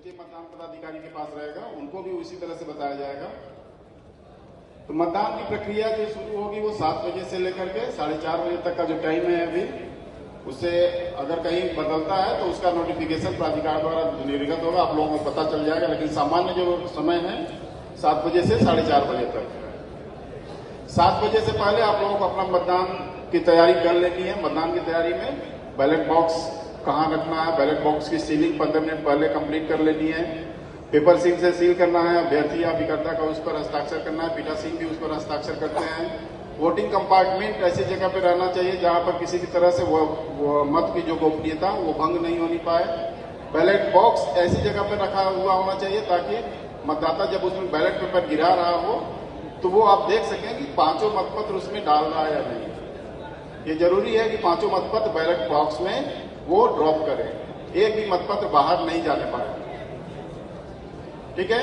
उनके मतदान पदाधिकारी के पास रहेगा, उनको भी उसी तरह से बताया जाएगा। तो मतदान की प्रक्रिया जो शुरू होगी वो 7 बजे से लेकर के 4:30 बजे तक का जो टाइम है अभी, उससे अगर कहीं बदलता है तो उसका नोटिफिकेशन प्राधिकार द्वारा निर्गत होगा, आप लोगों को पता चल जाएगा। लेकिन सामान्य जो समय है 7 बजे से 4:30 बजे तक। 7 बजे से पहले आप लोगों को अपना मतदान की तैयारी कर लेनी है। मतदान की तैयारी में बैलेट बॉक्स कहाँ रखना है, बैलेट बॉक्स की सीलिंग 15 मिनट पहले कंप्लीट कर लेनी है। पेपर सील से सील करना है, अभ्यर्थी या अभिकर्ता का उस पर हस्ताक्षर करना है, पीठासीन भी उस पर हस्ताक्षर करते हैं। वोटिंग कंपार्टमेंट ऐसी जगह पर रहना चाहिए जहां पर किसी भी तरह से वो मत की जो गोपनीयता वो भंग नहीं होनी पाए। बैलेट बॉक्स ऐसी जगह पर रखा हुआ होना चाहिए ताकि मतदाता जब उसमें बैलेट पेपर गिरा रहा हो तो वो आप देख सकें कि 5 मतपत्र उसमें डाल रहा है या नहीं। ये जरूरी है कि 5 मतपत्र बैलेट बॉक्स में वो ड्रॉप करें, एक भी मतपत्र बाहर नहीं जाने पाए। ठीक है।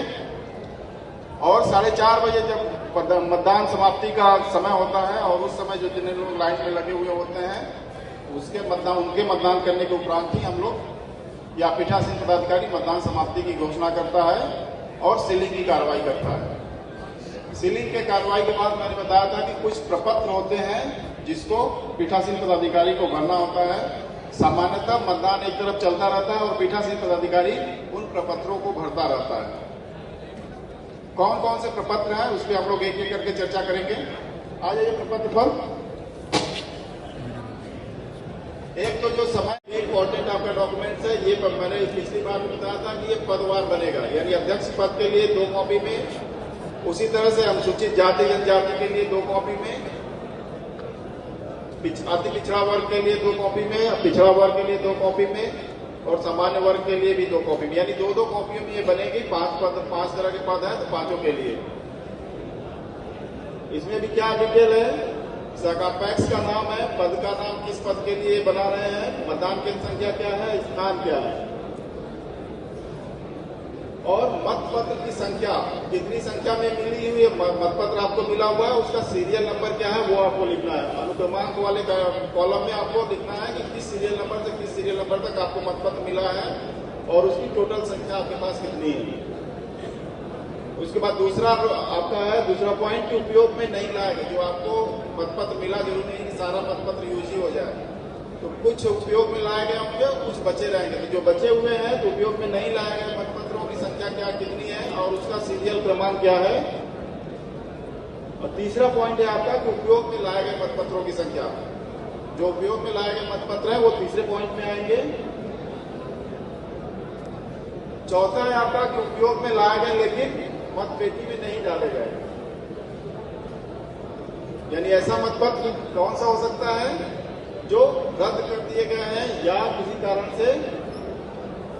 और 4:30 बजे जब मतदान समाप्ति का समय होता है और उस समय जो जितने लोग लाइन में लगे हुए होते हैं उनके मतदान करने के उपरांत ही हम लोग या पीठासीन पदाधिकारी मतदान समाप्ति की घोषणा करता है और सीलिंग की कार्रवाई करता है। सीलिंग के कार्रवाई के बाद मैंने बताया था कि कुछ प्रपत्र होते हैं जिसको पीठासीन पदाधिकारी को भरना होता है। सामान्यतः मतदान एक तरफ चलता रहता है और पीठासीन पदाधिकारी उन प्रपत्रों को भरता रहता है। कौन कौन से प्रपत्र हैं उस पर हम लोग एक एक करके चर्चा करेंगे। आ जाइए प्रपत्र पर। एक तो जो समय इंपॉर्टेंट आपका डॉक्यूमेंट्स है, ये मैंने पिछली बार भी बताया था कि ये पदवार बनेगा, यानी अध्यक्ष पद के लिए 2 कॉपी में, उसी तरह से अनुसूचित जाति जनजाति के लिए 2 कॉपी में, अति पिछड़ा वर्ग के लिए 2 कॉपी में, पिछड़ा वर्ग के लिए 2 कॉपी में और सामान्य वर्ग के लिए भी 2 कॉपी में, यानी 2-2 कॉपियों में ये बनेगी। 5 तरह के पद है तो 5 के लिए। इसमें भी क्या डिटेल है, शाखापैक्स का नाम है, पद का नाम, किस पद के लिए बना रहे हैं, मतदान केंद्र संख्या क्या है, स्थान क्या है और मतपत्र की संख्या कितनी संख्या में मिली हुई है, मतपत्र आपको मिला हुआ है उसका सीरियल नंबर क्या है वो आपको लिखना है। अनुक्रमांक वाले कॉलम में आपको लिखना है कि किस सीरियल नंबर से किस सीरियल नंबर तक आपको मतपत्र मिला है और उसकी टोटल संख्या आपके पास कितनी है। उसके बाद दूसरा आपका है, दूसरा पॉइंट कि उपयोग में नहीं लाएगा। जो आपको मतपत्र मिला जरूरी नहीं कि सारा मतपत्र यूज ही हो जाए, तो कुछ उपयोग में लाए गए होंगे, कुछ बचे रहेंगे। तो जो बचे हुए हैं तो उपयोग में नहीं लाए गए मतपत्रों की संख्या क्या कितनी है और उसका सीरियल क्रमांक क्या है। और तीसरा पॉइंट है आपका कि उपयोग में लाए गए मतपत्रों की संख्या। जो उपयोग में लाए गए मतपत्र है वो तीसरे पॉइंट में आएंगे। चौथा है आपका कि उपयोग में लाए गए लेकिन मतपेटी में नहीं डाले गए, यानी ऐसा मतपत्र कौन सा हो सकता है जो रद्द कर दिए गए हैं या किसी कारण से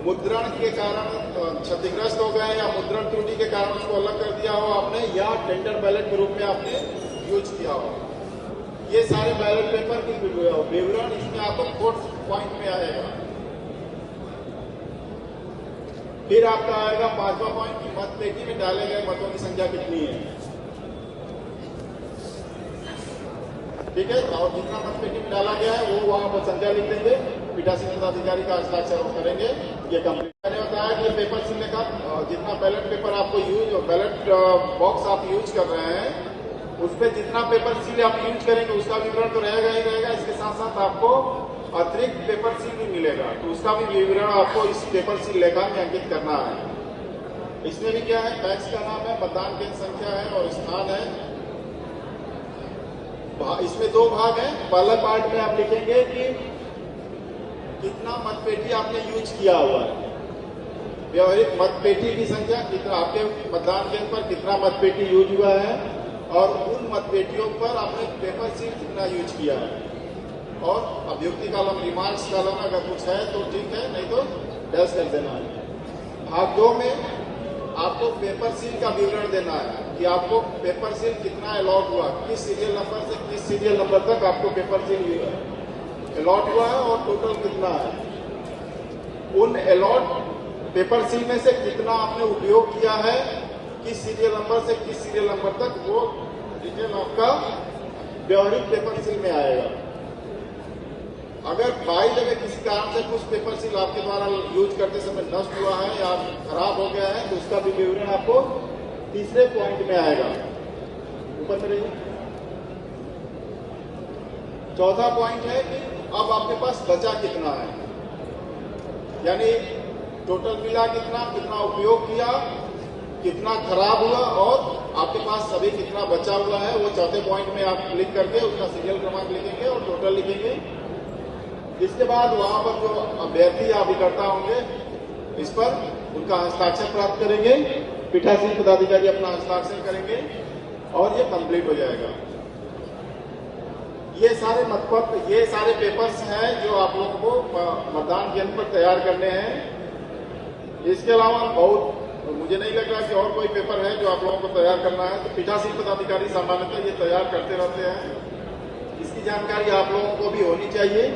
मुद्रण के कारण क्षतिग्रस्त हो गए या मुद्रण त्रुटि के कारण उसको अलग कर दिया हो आपने, या टेंडर बैलेट के रूप में आपने यूज किया हो। ये सारे बैलेट पेपर की विवरण इसमें आपको 4th पॉइंट में आएगा। फिर आपका आएगा 5वां पॉइंट कि मतपेटी में डाले गए मतों की संख्या कितनी है। ठीक है। और जितना मतपेटी में डाला गया है वो वहां पर संख्या लिख देंगे, पीठासीन पदाधिकारी का हस्ताक्षर करेंगे। ये कंप्लीट मैंने बताया कि पेपर सीलने का जितना बैलेट पेपर आपको बैलेट बॉक्स आप यूज कर रहे हैं उस पर जितना पेपर सील आप यूज करेंगे उसका विवरण तो रहेगा ही रहेगा। इसके साथ साथ आपको अतिरिक्त पेपर सील भी मिलेगा, तो उसका भी विवरण आपको इस पेपर सील लेखा में अंकित करना है। इसमें भी क्या है, पैक्स का नाम है, मतदान केंद्र संख्या है और स्थान है। इसमें 2 भाग हैं। पहला पार्ट में आप लिखेंगे कि कितना मतपेटी आपने यूज किया हुआ है, व्यवहारिक मतपेटी की संख्या कितना, आपके मतदान केंद्र पर कितना मतपेटी यूज हुआ है और उन मतपेटियों पर आपने पेपर सील कितना यूज किया है। और अभ्युक्ति कॉलम, रिमार्क्स कॉलम अगर कुछ है तो ठीक है, नहीं तो डैश कर देना है। भाग 2 में आपको पेपर सील का विवरण देना है कि आपको पेपर सील कितना अलॉट हुआ, किस सीरियल नंबर से किस सीरियल नंबर तक आपको पेपर सील अलॉट हुआ है और टोटल कितना है। उन अलॉट पेपर सील में से कितना आपने उपयोग किया है, किस सीरियल नंबर से किस सीरियल नंबर तक, वो डिटेल आपका व्यवहारिक पेपर सील में आएगा। अगर बाई द वे किसी कारण से कुछ पेपर सील आपके द्वारा यूज करते समय नष्ट हुआ है या खराब हो गया है तो उसका भी विवरण आपको तीसरे पॉइंट में आएगा। ऊपर में रहिए। चौथा पॉइंट है कि अब आपके पास बचा कितना है, यानी टोटल मिला कितना, कितना उपयोग किया, कितना खराब हुआ और आपके पास अभी कितना बचा हुआ है। वो चौथे पॉइंट में आप क्लिक करके उसका सीरियल क्रमांक लिखेंगे और टोटल लिखेंगे। इसके बाद वहां पर जो अभ्यर्थी या अभिकर्ता होंगे इस पर उनका हस्ताक्षर प्राप्त करेंगे, पीठासीन पदाधिकारी अपना हस्ताक्षर करेंगे और ये कंप्लीट हो जाएगा। ये सारे मतपत्र, ये सारे पेपर्स हैं जो आप लोगों को मतदान केंद्र पर तैयार करने हैं। इसके अलावा बहुत मुझे नहीं लग रहा कि और कोई पेपर है जो आप लोगों को तैयार करना है, तो पीठासीन पदाधिकारी सामान्यतः ये तैयार करते रहते हैं। इसकी जानकारी आप लोगों को भी होनी चाहिए।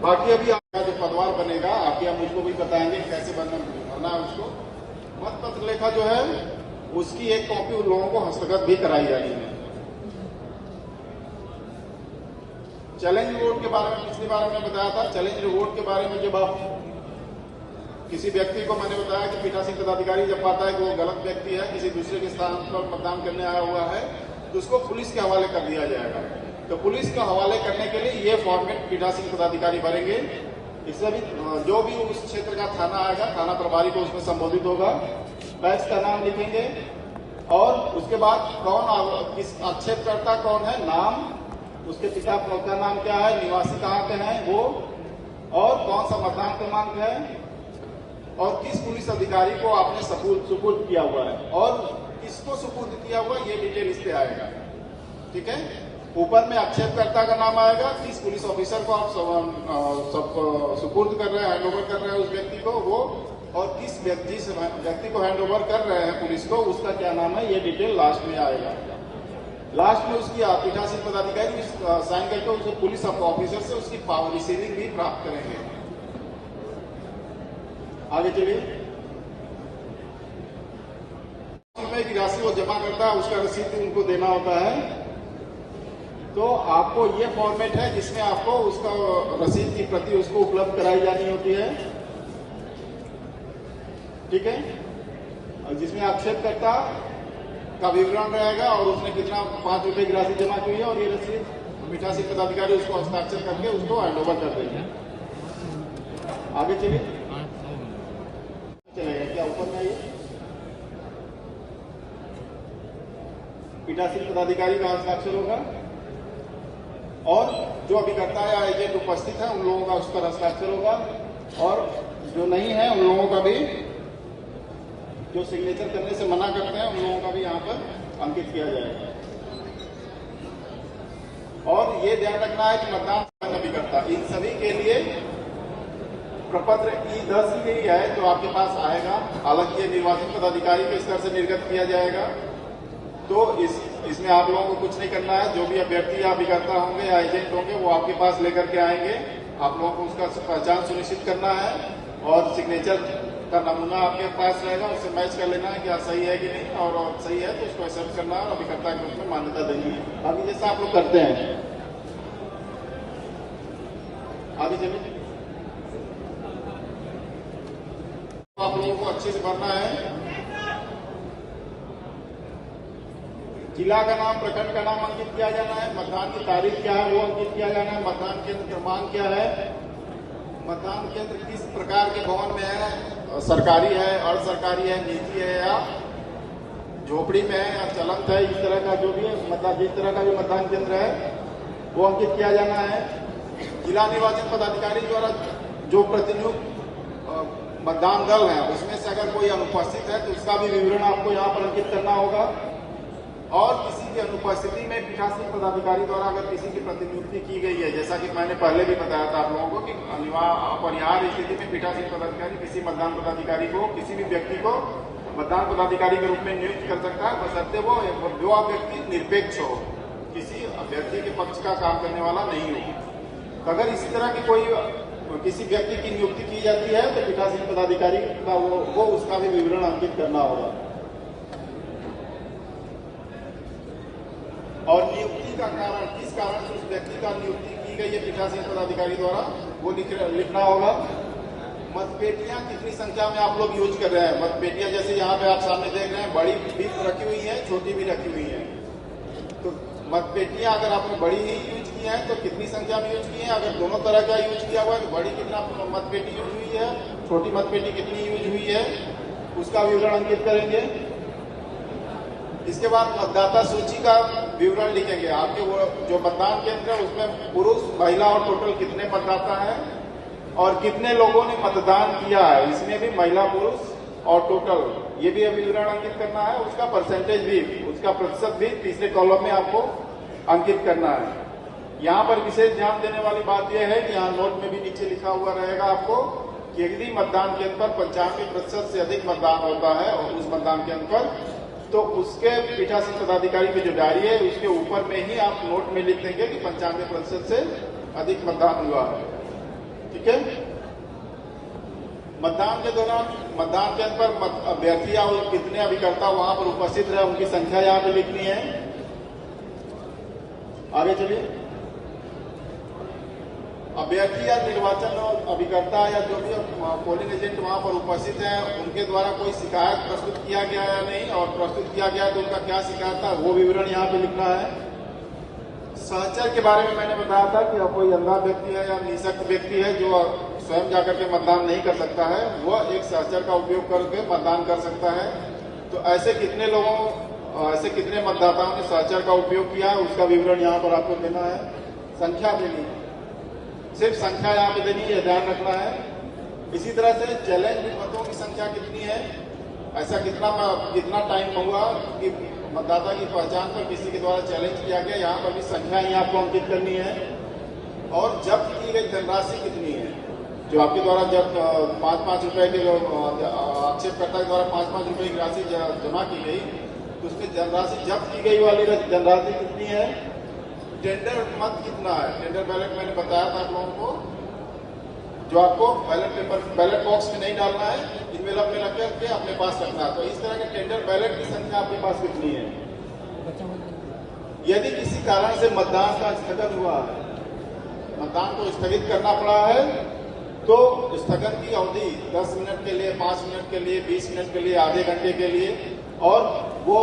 बाकी अभी आपका जो पदवार बनेगा आपके हम मुझको भी बताएंगे कैसे भरना है उसको। मतपत्र लेखा जो है उसकी एक कॉपी उन लोगों को हस्तगत भी कराई जानी है। चैलेंज रिवॉर्ड के बारे में पिछली बार मैंने बताया था। चैलेंज रिवॉर्ड के बारे में जब आप किसी व्यक्ति को मैंने बताया कि पीठासीन पदाधिकारी जब पाता है कि वो गलत व्यक्ति है, किसी दूसरे के स्थान पर मतदान करने आया हुआ है, तो उसको पुलिस के हवाले कर दिया जाएगा। तो पुलिस के हवाले करने के लिए ये फॉर्मेट पीठासीन पदाधिकारी भरेंगे। इससे भी जो भी उस क्षेत्र का थाना आएगा, थाना प्रभारी को उसमें संबोधित होगा, बैच का नाम लिखेंगे और उसके बाद कौन किस आक्षेपकर्ता कौन है, नाम, उसके पिता का नाम क्या है, निवासी कहाँ के हैं वो, और कौन सा मतदान क्रमांक है और किस पुलिस अधिकारी को आपने सुपुर्द किया हुआ है और किसको सुपुर्द किया हुआ, ये डिटेल इस पे आएगा। ठीक है। ऊपर में आक्षेपकर्ता का नाम आएगा, किस पुलिस ऑफिसर को आप सब सुपुर्द कर रहे हैं, हैंड ओवर कर रहे हैं उस व्यक्ति को वो, और किस व्यक्ति को हैंड ओवर कर रहे हैं पुलिस को, उसका क्या नाम है, ये डिटेल लास्ट में आएगा। लास्ट में उसकी पीठासीन पदाधिकारी साइन करके उसे पुलिस ऑफिसर से उसकी पावर रिसीविंग भी प्राप्त करेंगे। आगे चलिए। की राशि वो जमा करता है, उसका रसीद भी उनको देना होता है। तो आपको ये फॉर्मेट है जिसमें आपको उसका रसीद की प्रति उसको उपलब्ध कराई जानी होती है। ठीक है। और जिसमें आक्षेपकर्ता का विवरण रहेगा और उसने कितना 5 रुपए की राशि जमा की है और ये रसीद पीठासीन पदाधिकारी उसको हस्ताक्षर करके उसको हैंड ओवर कर देंगे। आगे चलिए। चलेगा क्या ऊपर में आइए। पीठासीन पदाधिकारी का हस्ताक्षर होगा और जो अभिकर्ता या एजेंट उपस्थित है उन लोगों का उस पर हस्ताक्षर होगा और जो नहीं है उन लोगों का भी, जो सिग्नेचर करने से मना करते हैं उन लोगों का भी यहाँ पर अंकित किया जाएगा। और ये ध्यान रखना है कि मतदान अभिकर्ता इन सभी के लिए प्रपत्र E10 ही है जो आपके पास आएगा। हालांकि ये निर्वाचन पदाधिकारी के स्तर से निर्गत किया जाएगा, तो इसमें आप लोगों को कुछ नहीं करना है। जो भी अभ्यर्थी या अभिकर्ता होंगे या एजेंट होंगे वो आपके पास लेकर के आएंगे। आप लोगों को उसका पहचान सुनिश्चित करना है और सिग्नेचर का नमूना आपके पास रहेगा, उससे मैच कर लेना है क्या सही है कि नहीं, और सही है तो उसको एक्सेप्ट करना है और अभिकर्ता के रूप में मान्यता देनी है। अभी जैसा आप लोग करते हैं। आगे चलिए। आप लोगों को अच्छे से भरना है। जिला का नाम, प्रखंड का नाम अंकित किया जाना है, मतदान की तारीख क्या है वो अंकित किया जाना है, मतदान केंद्र क्रमांक क्या है, मतदान केंद्र किस प्रकार के भवन में है, सरकारी है, अर्ध सरकारी है, निजी है या झोपड़ी में है या चलंत है, इस तरह का जो भी है मतलब जिस तरह का भी मतदान केंद्र है वो अंकित किया जाना है। जिला निर्वाचन पदाधिकारी द्वारा जो प्रतिनियुक्त मतदान दल है उसमें से अगर कोई अनुपस्थित है तो उसका भी विवरण आपको यहाँ पर अंकित करना होगा। और किसी की अनुपस्थिति में पीठासीन पदाधिकारी द्वारा अगर किसी की प्रतिनियुक्ति की गई है, जैसा कि मैंने पहले भी बताया था आप लोगों को कि अपरिहार्य स्थिति में पीठासीन पदाधिकारी किसी मतदान पदाधिकारी को, किसी भी व्यक्ति को मतदान पदाधिकारी के रूप में नियुक्त कर सकता है, बशर्ते वो व्यक्ति निरपेक्ष हो, किसी अभ्यर्थी के पक्ष का काम करने वाला नहीं हो। अगर इसी तरह की कोई किसी व्यक्ति की नियुक्ति की जाती है तो पीठासीन पदाधिकारी का वो उसका भी विवरण अंकित करना होगा। और नियुक्ति का कारण, किस कारण से उस व्यक्ति सोची का नियुक्ति की गई है पीठासीन पदाधिकारी द्वारा, वो लिखना होगा। मतपेटियां कितनी संख्या में आप लोग यूज कर रहे हैं? मतपेटियां जैसे यहाँ पे आप सामने देख रहे हैं, बड़ी भी रखी हुई है, छोटी भी रखी हुई है। तो मतपेटियां अगर आपने बड़ी ही यूज की है तो कितनी संख्या में यूज की है? अगर दोनों तरह का यूज किया हुआ है तो बड़ी कितना मतपेटी यूज हुई है, छोटी मतपेटी कितनी यूज हुई है, उसका विवरण अंकित करेंगे। इसके बाद मतदाता सूची का विवरण लिखेंगे। आपके वो जो मतदान केंद्र है उसमें पुरुष, महिला और टोटल कितने मतदाता है और कितने लोगों ने मतदान किया है, इसमें भी महिला, पुरुष और टोटल, ये भी विवरण अंकित करना है। उसका परसेंटेज भी, उसका प्रतिशत भी तीसरे कॉलम में आपको अंकित करना है। यहाँ पर विशेष ध्यान देने वाली बात यह है कि यहाँ नोट में भी नीचे लिखा हुआ रहेगा आपको कि यदि मतदान केंद्र पर 95% से अधिक मतदान होता है और उस मतदान केंद्र पर, तो उसके पीठासीन पदाधिकारी की जो डायरी है उसके ऊपर में ही आप नोट में लिख देंगे कि 95% से अधिक मतदान हुआ है। ठीक है। मतदान के दौरान मतदान केंद्र पर अभ्यर्थी और कितने अभिकर्ता वहां पर उपस्थित रहे उनकी संख्या यहाँ पे लिखनी है। आगे चलिए। अभ्यर्थी या निर्वाचन और अभिकर्ता या जो भी पोलिंग एजेंट वहां पर उपस्थित हैं उनके द्वारा कोई शिकायत प्रस्तुत किया गया या नहीं, और प्रस्तुत किया गया तो उनका क्या शिकायत था, वो विवरण यहाँ पे लिखना है। सहचर के बारे में मैंने बताया था कि कोई अंधा व्यक्ति है या निःशक्त व्यक्ति है जो स्वयं जाकर के मतदान नहीं कर सकता है, वह एक सहचर का उपयोग करके मतदान कर सकता है। तो ऐसे कितने लोगों, ऐसे कितने मतदाताओं ने सहचर का उपयोग किया है उसका विवरण यहाँ पर आपको देना है। संख्या देनी है, सिर्फ संख्या यहाँ पे देनी है, ध्यान रखना है। इसी तरह से चैलेंज मतों की संख्या कितनी है, ऐसा कितना टाइम हुआ कि मतदाता की पहचान पर किसी के द्वारा चैलेंज किया गया, यहाँ पर भी संख्या ही आपको अंकित करनी है। और जब्त की गई धनराशि कितनी है, जो आपके द्वारा जब 5-5 रुपए के आक्षेपकर्ता के द्वारा 5-5 रुपए की राशि जमा की गई, तो उसमें धनराशि जब्त की गई वाली धनराशि कितनी है। टेंडर मत कितना है, टेंडर बैलेट मैंने बताया था आप लोगों को, जो आपको बैलेट बॉक्स में नहीं डालना है, इन्वेलप में रख करके अपने पास रखना है। तो इस तरह के टेंडर बैलेट की संख्या आपके पास कितनी है। यदि किसी कारण से मतदान का स्थगन हुआ है, मतदान को स्थगित करना पड़ा है, तो स्थगन की अवधि 10 मिनट के लिए, 5 मिनट के लिए, 20 मिनट के लिए, आधे घंटे के लिए, और वो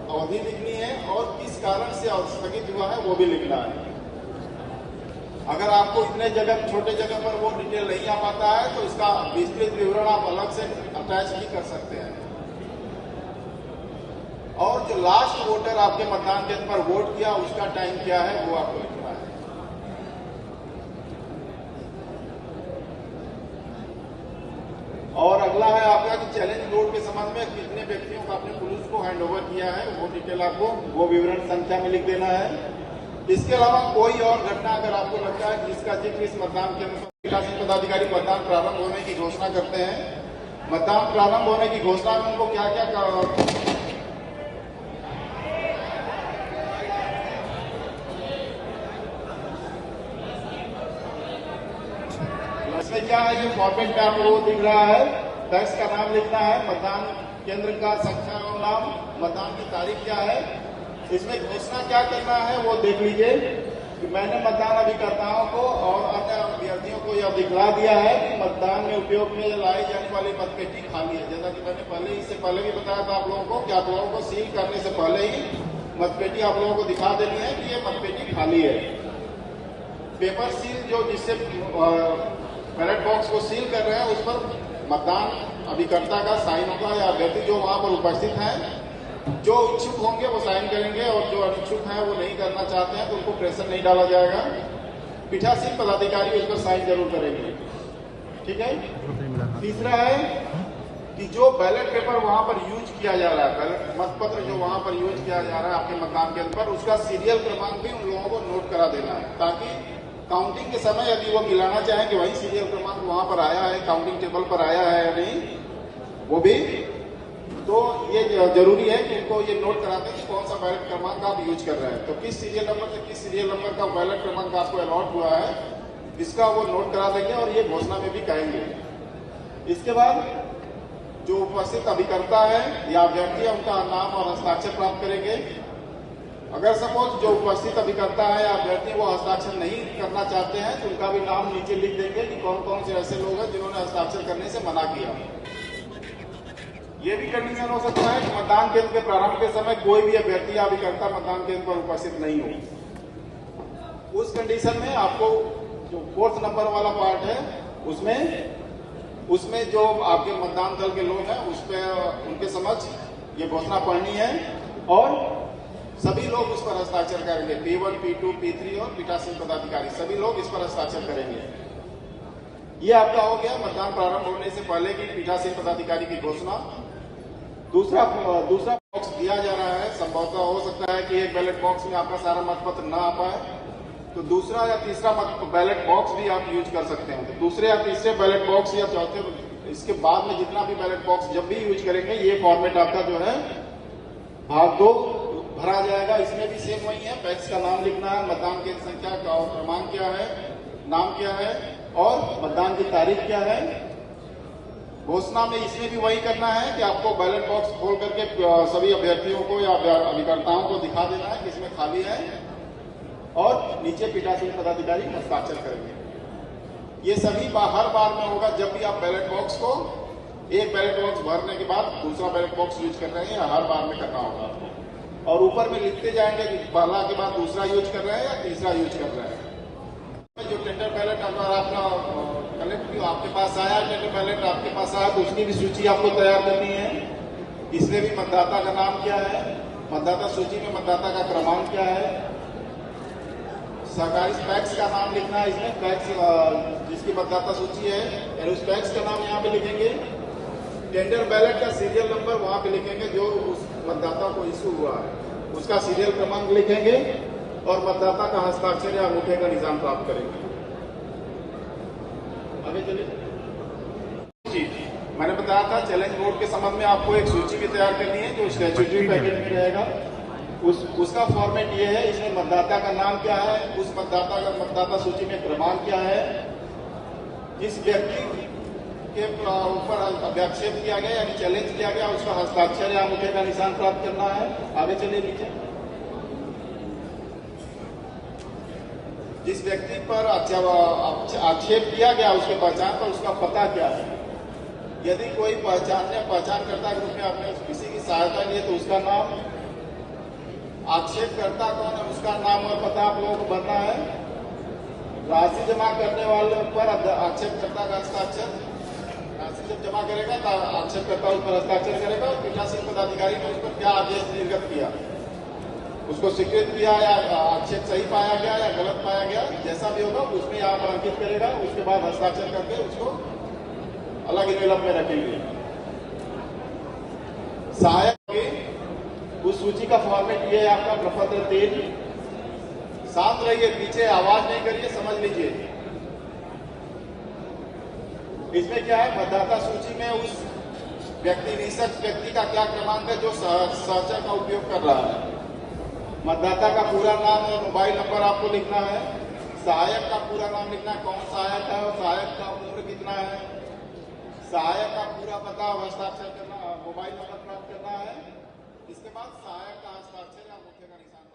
अवधि लिखनी है और किस कारण से स्थगित हुआ है वो भी लिखना है। अगर आपको इतने जगह, छोटे जगह पर वो डिटेल नहीं आ पाता है तो इसका विस्तृत विवरण आप अलग से अटैच भी कर सकते हैं। और जो लास्ट वोटर आपके मतदान केंद्र पर वोट किया उसका टाइम क्या है वो आपको लिखना है। और अगला है आपका कि चैलेंज रोड के संबंध में कितने व्यक्तियों को आपने पुलिस को हैंडओवर किया है, वो डिटेल आपको वो विवरण संख्या में लिख देना है। इसके अलावा कोई और घटना अगर आपको लगता है जिसका जिक्र इस मतदान केंद्र पर पीठासीन पदाधिकारी मतदान प्रारंभ होने की घोषणा करते हैं, मतदान प्रारंभ होने की घोषणा में उनको क्या क्या इसमें क्या है, जो फॉर्मेट में आपको वो दिख रहा है, टैक्स का नाम लिखना है, मतदान केंद्र का संख्या और नाम, मतदान की तारीख क्या है। इसमें घोषणा क्या करना है वो देख लीजिए कि मैंने मतदान अभिकर्ताओं को और अन्य अभ्यर्थियों को यह दिखला दिया है कि मतदान में उपयोग में लाई जाने वाली मतपेटी खाली है। जैसा कि मैंने इससे पहले भी बताया था आप लोगों को कि आप लोगों को सील करने से पहले ही मतपेटी आप लोगों को दिखा देनी है कि ये मतपेटी खाली है। पेपर सील जो जिससे बैलेट बॉक्स को सील कर रहे हैं उस पर मतदान अभिकर्ता का साइन होगा या अभ्यर्थी जो वहां पर उपस्थित हैं, जो इच्छुक होंगे वो साइन करेंगे और जो अनिच्छुक हैं वो नहीं करना चाहते हैं तो उनको प्रेशर नहीं डाला जाएगा। पीठासीन पदाधिकारी उस पर साइन जरूर करेंगे। ठीक है। तीसरा है कि जो बैलेट पेपर वहां पर यूज किया जा रहा है, बैलेट मतपत्र जो वहां पर यूज किया जा रहा है आपके मतदान केंद्र पर, उसका सीरियल क्रमांक भी उन लोगों को नोट करा देना है, ताकि काउंटिंग के समय यदि वो मिलाना चाहें कि वही सीरियल क्रमांक वहां पर आया है, काउंटिंग टेबल पर आया है या नहीं, वो भी तो ये जरूरी है कि उनको ये नोट कराते हैं कि कौन सा बैलेट क्रमांक आप यूज कर रहे हैं। तो किस सीरियल नंबर से किस सीरियल नंबर का बैलेट क्रमांक आपको अलॉट हुआ है, इसका वो नोट करा देंगे और ये घोषणा में भी कहेंगे। इसके बाद जो उपस्थित अभिकर्ता है या अभ्यर्थी है उनका नाम और हस्ताक्षर प्राप्त करेंगे। अगर सपोज जो उपस्थित अभिकर्ता है या अभ्यर्थी वो हस्ताक्षर नहीं करना चाहते हैं तो उनका भी नाम नीचे लिख देंगे कि कौन कौन से ऐसे लोग हैं जिन्होंने हस्ताक्षर करने से मना किया। ये भी कंडीशन हो सकता है कि मतदान केंद्र के प्रारंभ के समय कोई भी अभ्यर्थी या अभिकर्ता मतदान केंद्र पर उपस्थित नहीं हो। उस कंडीशन में आपको जो 4th नंबर वाला पार्ट है उसमें जो आपके मतदान दल के लोग हैं उस पर उनके समक्ष ये घोषणा पढ़नी है और सभी लोग उस पर हस्ताक्षर करेंगे। P1, P2, P3 और पीठासीन पदाधिकारी सभी लोग इस पर हस्ताक्षर करेंगे। ये आपका हो गया मतदान प्रारंभ होने से पहले की पीठासीन पदाधिकारी की घोषणा। दूसरा बॉक्स दिया जा रहा है। संभवतः हो सकता है कि एक बैलेट बॉक्स में आपका सारा मतपत्र न आ पाए तो दूसरा या तीसरा बैलेट बॉक्स भी आप यूज कर सकते हैं। तो दूसरे या तीसरे बैलेट बॉक्स या चौथे इसके बाद में जितना भी बैलेट बॉक्स जब भी यूज करेंगे ये फॉर्मेट आपका जो है भाग 2 भरा जाएगा। इसमें भी सेम वही है, पैक्स का नाम लिखना है, मतदान केंद्र संख्या का और क्रमांक क्या है, नाम क्या है और मतदान की तारीख क्या है। घोषणा में इसमें भी वही करना है कि आपको बैलेट बॉक्स खोल करके सभी अभ्यर्थियों को या अभिकर्ताओं को दिखा देना है कि इसमें खाली है और नीचे पीठासीन पदाधिकारी हस्ताक्षर करेंगे। ये सभी हर बार में होगा जब भी आप बैलेट बॉक्स को एक बैलेट बॉक्स भरने के बाद दूसरा बैलेट बॉक्स यूज कर रहे हैं या हर बार में करना होगा आपको। और ऊपर में लिखते जाएंगे कि पहला के बाद दूसरा यूज कर रहे हैं या तीसरा यूज कर रहे हैं। जो टेंडर बैलेट अगर आपका कलेक्ट आपके पास आया, टेंडर बैलेट आपके पास आया तो उसकी भी सूची आपको तैयार करनी है। इसमें भी मतदाता का नाम क्या है, मतदाता सूची में मतदाता का क्रमांक क्या है, सरकारी पैक्स का नाम लिखना है। इसमें पैक्स जिसकी मतदाता सूची है और उस पैक्स का नाम यहाँ पे लिखेंगे। टेंडर बैलेट का सीरियल नंबर वहां पे लिखेंगे जो उस मतदाता को इशू हुआ है, उसका सीरियल क्रमांक लिखेंगे और मतदाता का हस्ताक्षर या अंगूठे का निशान प्राप्त करेंगे। आगे चलिए। मैंने बताया था चैलेंज बोर्ड के संबंध में आपको एक सूची भी तैयार करनी है जो स्टैट्यूटरी पैकेट में रहेगा। उसका फॉर्मेट ये है, इसमें मतदाता का नाम क्या है, उस मतदाता का मतदाता सूची में क्रमांक क्या है, जिस व्यक्ति के ऊपर अभ्याक्षेप किया गया यानी चैलेंज किया गया उसका हस्ताक्षर या अंगूठे का निशान प्राप्त करना है। आगे चलिए नीचे। जिस व्यक्ति पर आक्षेप किया गया उसके पहचान पर उसका पता क्या है। यदि कोई पहचानकर्ता के रूप में आपने किसी की सहायता ली तो उसका नाम, आक्षेपकर्ता कौन है उसका नाम और पता आप लोगों को भरना है। राशि जमा करने वाले पर आक्षेपकर्ता का हस्ताक्षर, राशि जब जमा करेगा तो आक्षेपकर्ता उस पर हस्ताक्षर करेगा और पीठासीन पदाधिकारी ने उस पर क्या आदेश निर्गत किया, उसको स्वीकृत किया या आक्षेप सही पाया गया या गलत पाया गया, जैसा भी होगा उसमें यहाँ पर अंकित करेगा। उसके बाद हस्ताक्षर करके उसको अलग इन्वेलप में रखेंगे। सहायक उस सूची का फॉर्मेट ये है आपका प्रपत्र 3। शांत रहिए, पीछे आवाज नहीं करिए, समझ लीजिए। इसमें क्या है, मतदाता सूची में उस निशक्त व्यक्ति का क्या क्रमांक है जो सहचर का उपयोग कर रहा है। मतदाता का पूरा नाम और मोबाइल नंबर आपको लिखना है। सहायक का पूरा नाम लिखना है, कौन सहायक है और सहायक का उम्र कितना है। सहायक का पूरा पता और हस्ताक्षर करना, मोबाइल नंबर प्राप्त करना है। इसके बाद सहायक का हस्ताक्षर या अंगूठे का निशान